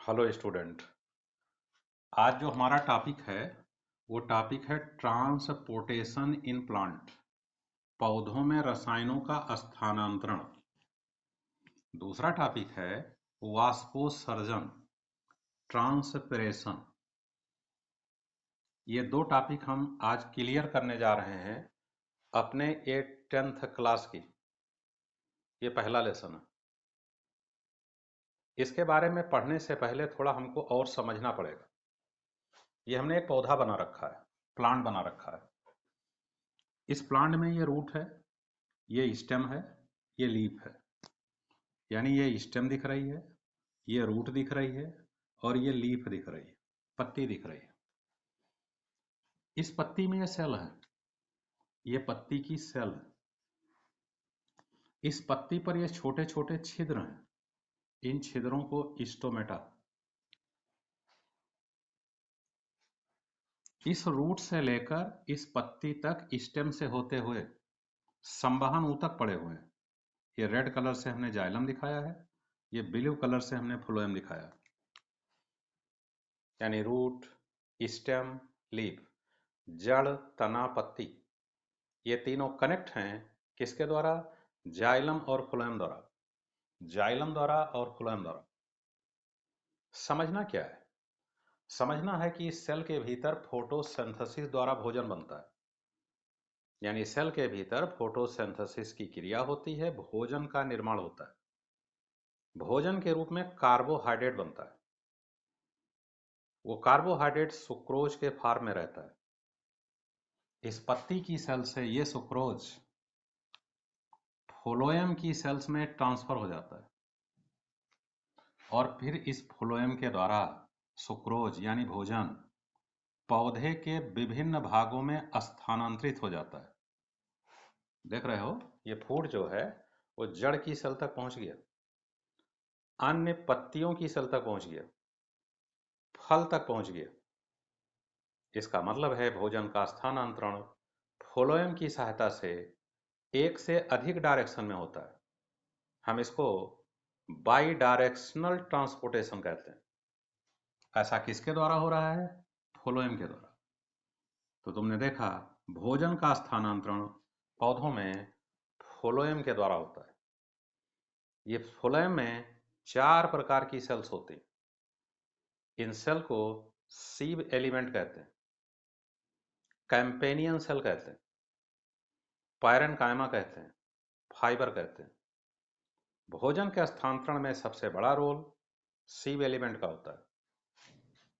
Hello student. आज जो हमारा टॉपिक है वो टॉपिक है ट्रांसपोर्टेशन इन प्लांट, पौधों में रसायनों का स्थानांतरण। दूसरा टॉपिक है वाष्पोत्सर्जन, ट्रांसपिरेशन। ये दो टॉपिक हम आज क्लियर करने जा रहे हैं अपने ये 10th क्लास की। ये पहला लेसन है। इसके बारे में पढ़ने से पहले थोड़ा हमको और समझना पड़ेगा। ये हमने एक पौधा बना रखा है, प्लांट बना रखा है। इस प्लांट में ये रूट है, ये स्टेम है, ये लीफ है। यानी ये स्टेम दिख रही है, ये रूट दिख रही है और ये लीफ दिख रही है, पत्ती दिख रही है। इस पत्ती में ये सेल है, ये पत्ती की सेल है। इस पत्ती पर ये छोटे छोटे छिद्र हैं, इन छिद्रों को स्टोमेटा। इस रूट से लेकर इस पत्ती तक स्टेम से होते हुए संवहन ऊतक पड़े हुए हैं। ये रेड कलर से हमने जाइलम दिखाया है, ये ब्लू कलर से हमने फ्लोएम दिखाया है। यानी रूट, स्टेम, लीफ, जड़, तना, पत्ती, ये तीनों कनेक्ट हैं किसके द्वारा? जाइलम और फ्लोएम द्वारा। जाइलम द्वारा और फ्लोएम द्वारा। समझना क्या है? समझना है कि इस सेल के भीतर फोटोसिंथेसिस द्वारा भोजन बनता है। यानी सेल के भीतर फोटोसिंथेसिस की क्रिया होती है, भोजन का निर्माण होता है। भोजन के रूप में कार्बोहाइड्रेट बनता है। वो कार्बोहाइड्रेट सुक्रोज के फॉर्म में रहता है। इस पत्ती की सेल से ये सुक्रोज फ्लोएम की सेल्स में ट्रांसफर हो जाता है और फिर इस फ्लोएम के द्वारा सुक्रोज यानी भोजन पौधे के विभिन्न भागों में स्थानांतरित हो जाता है। देख रहे हो, ये फूड जो है वो जड़ की सेल तक पहुंच गया, अन्य पत्तियों की सेल तक पहुंच गया, फल तक पहुंच गया। इसका मतलब है भोजन का स्थानांतरण फ्लोएम की सहायता से एक से अधिक डायरेक्शन में होता है। हम इसको बाई डायरेक्शनल ट्रांसपोर्टेशन कहते हैं। ऐसा किसके द्वारा हो रहा है? फ्लोएम के द्वारा। तो तुमने देखा, भोजन का स्थानांतरण पौधों में फ्लोएम के द्वारा होता है। ये फ्लोएम में 4 प्रकार की सेल्स होती हैं। इन सेल को सीव एलिमेंट कहते हैं, कैंपेनियन सेल कहते हैं, पैरेन्काइमा कहते हैं, फाइबर कहते हैं। भोजन के स्थानांतरण में सबसे बड़ा रोल सीव एलिमेंट का होता है।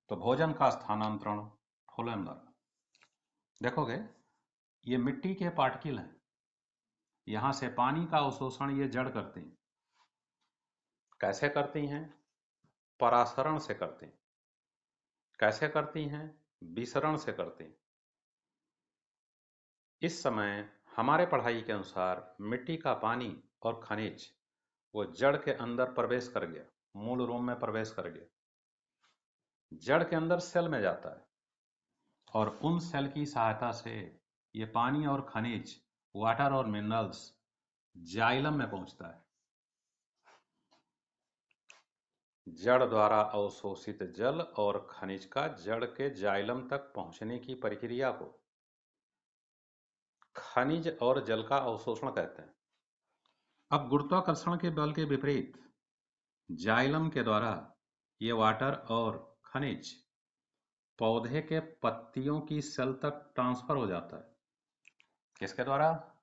तो भोजन का स्थानांतरण फ्लोएम द्वारा। देखोगे, ये मिट्टी के पार्टिकल हैं, यहां से पानी का अवशोषण ये जड़ करती हैं। कैसे करती हैं? परासरण से करती हैं। कैसे करती हैं? विसरण से करती हैं। इस समय हमारे पढ़ाई के अनुसार मिट्टी का पानी और खनिज वो जड़ के अंदर प्रवेश कर गया, मूल रूम में प्रवेश कर गया, जड़ के अंदर सेल में जाता है और उन सेल की सहायता से ये पानी और खनिज, वाटर और मिनरल्स जाइलम में पहुंचता है। जड़ द्वारा अवशोषित जल और खनिज का जड़ के जाइलम तक पहुंचने की प्रक्रिया को खनिज और जल का अवशोषण कहते हैं। अब गुरुत्वाकर्षण के बल के विपरीत जाइलम के द्वारा ये वाटर और खनिज पौधे के पत्तियों की सेल तक ट्रांसफर हो जाता है। किसके द्वारा?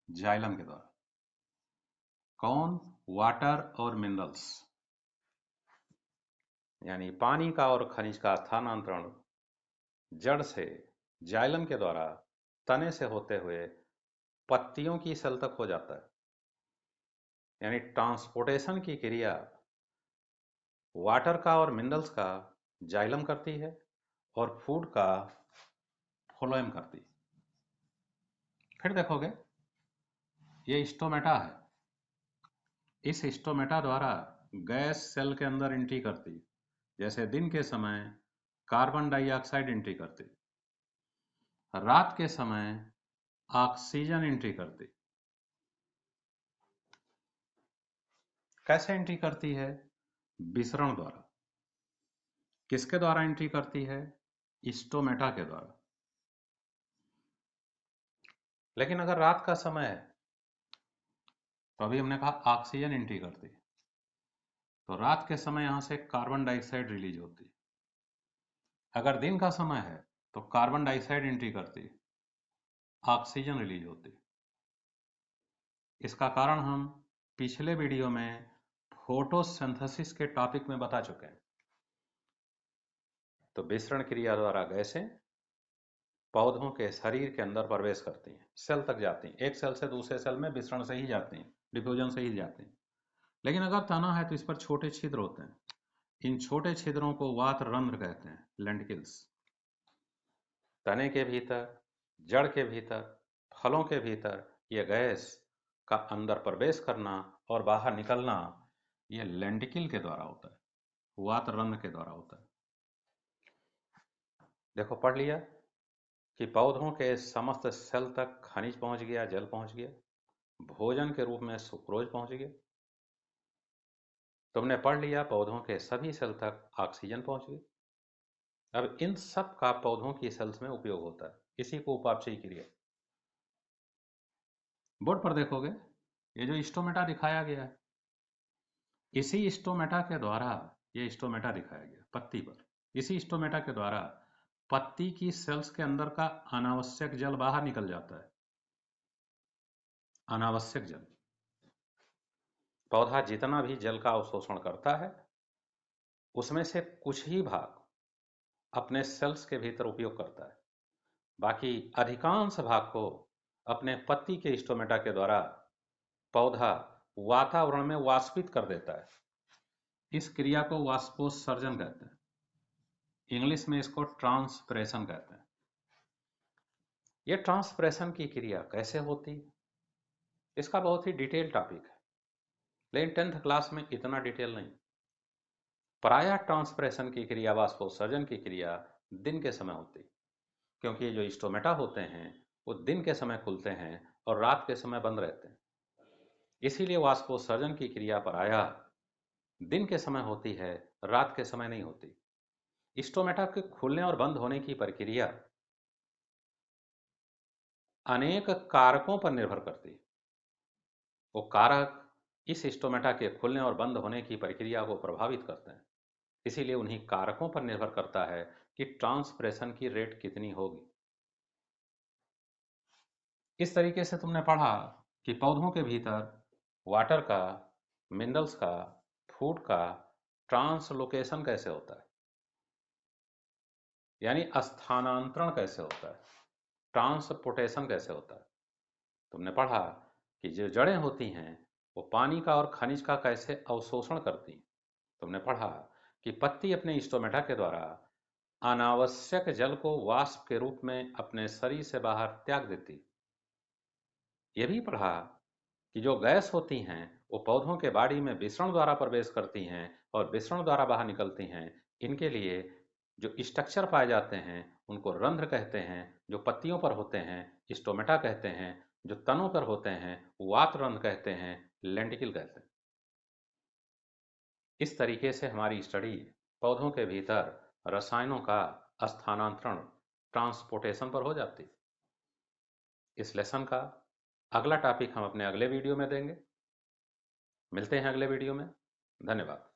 जाइलम के द्वारा। कौन? वाटर और मिनरल्स, यानी पानी का और खनिज का स्थानांतरण जड़ से जाइलम के द्वारा तने से होते हुए पत्तियों की सेल तक हो जाता है। यानी ट्रांसपोर्टेशन की क्रिया वाटर का और मिनरल्स का जाइलम करती है और फूड का फ्लोएम करती है। फिर देखोगे, ये स्टोमेटा है। इस स्टोमेटा द्वारा गैस सेल के अंदर एंट्री करती है। जैसे दिन के समय कार्बन डाइऑक्साइड एंट्री करती, रात के समय ऑक्सीजन एंट्री करती। कैसे एंट्री करती है? विसरण द्वारा। किसके द्वारा एंट्री करती है? स्टोमेटा के द्वारा। लेकिन अगर रात का समय है तो अभी हमने कहा ऑक्सीजन एंट्री करती है, तो रात के समय यहां से कार्बन डाइऑक्साइड रिलीज होती है। अगर दिन का समय है तो कार्बन डाइऑक्साइड एंट्री करती है, ऑक्सीजन रिलीज होती है। इसका कारण हम पिछले वीडियो में फोटोसिंथेसिस के टॉपिक में बता चुके हैं। तो विसरण क्रिया द्वारा गैसें पौधों के शरीर के अंदर प्रवेश करती हैं, सेल तक जाती हैं, एक सेल से दूसरे सेल में विसरण से ही जाती हैं, डिफ्यूजन से ही जाती हैं। लेकिन अगर तना है तो इस पर छोटे छिद्र होते हैं। इन छोटे छिद्रों को वात रंध्र कहते हैं, लेंटिकल्स। तने के भीतर, जड़ के भीतर, फलों के भीतर ये गैस का अंदर प्रवेश करना और बाहर निकलना ये लेंटिकल के द्वारा होता है, वात रंध्र के द्वारा होता है। देखो पढ़ लिया कि पौधों के समस्त सेल तक खनिज पहुंच गया, जल पहुंच गया, भोजन के रूप में सुक्रोज पहुंच गया। तुमने पढ़ लिया पौधों के सभी सेल तक ऑक्सीजन पहुंच गई। अब इन सब का पौधों की सेल्स में उपयोग होता है, इसी को उपापचयी क्रिया। बोर्ड पर देखोगे ये जो स्टोमेटा दिखाया गया है, इसी स्टोमेटा के द्वारा, ये स्टोमेटा दिखाया गया पत्ती पर, इसी स्टोमेटा के द्वारा पत्ती की सेल्स के अंदर का अनावश्यक जल बाहर निकल जाता है। अनावश्यक जल, पौधा जितना भी जल का अवशोषण करता है उसमें से कुछ ही भाग अपने सेल्स के भीतर उपयोग करता है, बाकी अधिकांश भाग को अपने पत्ती के स्टोमेटा के द्वारा पौधा वातावरण में वाष्पित कर देता है। इस क्रिया को वाष्पोत्सर्जन कहते हैं, इंग्लिश में इसको ट्रांसप्रेशन कहते हैं। यह ट्रांसप्रेशन की क्रिया कैसे होती है, इसका बहुत ही डिटेल टॉपिक है, लेकिन 10th क्लास में इतना डिटेल नहीं। प्रायः ट्रांसप्रेशन की क्रिया, वाष्पोत्सर्जन की क्रिया दिन के समय होती है, क्योंकि ये जो स्टोमेटा होते हैं वो दिन के समय खुलते हैं और रात के समय बंद रहते हैं। इसीलिए वाष्पोत्सर्जन की क्रिया प्रायः दिन के समय होती है, रात के समय नहीं होती। स्टोमेटा के खुलने और बंद होने की प्रक्रिया अनेक कारकों पर निर्भर करती है। वो कारक इस स्टोमेटा के खुलने और बंद होने की प्रक्रिया को प्रभावित करते हैं। इसीलिए उन्हीं कारकों पर निर्भर करता है कि ट्रांसप्रेशन की रेट कितनी होगी। इस तरीके से तुमने पढ़ा कि पौधों के भीतर वाटर का, मिनरल्स का, फूड का ट्रांसलोकेशन कैसे होता है, यानी स्थानांतरण कैसे होता है, ट्रांसपोर्टेशन कैसे होता है। तुमने पढ़ा कि जो जड़ें होती हैं वो पानी का और खनिज का कैसे अवशोषण करती हैं। तुमने पढ़ा कि पत्ती अपने स्टोमेटा के द्वारा अनावश्यक जल को वाष्प के रूप में अपने शरीर से बाहर त्याग देती। यह भी पढ़ा कि जो गैस होती हैं वो पौधों के बॉडी में विसरण द्वारा प्रवेश करती हैं और विसरण द्वारा बाहर निकलती हैं। इनके लिए जो स्ट्रक्चर पाए जाते हैं उनको रंध्र कहते हैं, जो पत्तियों पर होते हैं स्टोमेटा कहते हैं, जो तनों पर होते हैं वात रंध्र कहते हैं, लेंटिकल कहते हैं। इस तरीके से हमारी स्टडी पौधों के भीतर रसायनों का स्थानांतरण, ट्रांसपोर्टेशन पर हो जाती। इस लेसन का अगला टॉपिक हम अपने अगले वीडियो में देंगे। मिलते हैं अगले वीडियो में। धन्यवाद।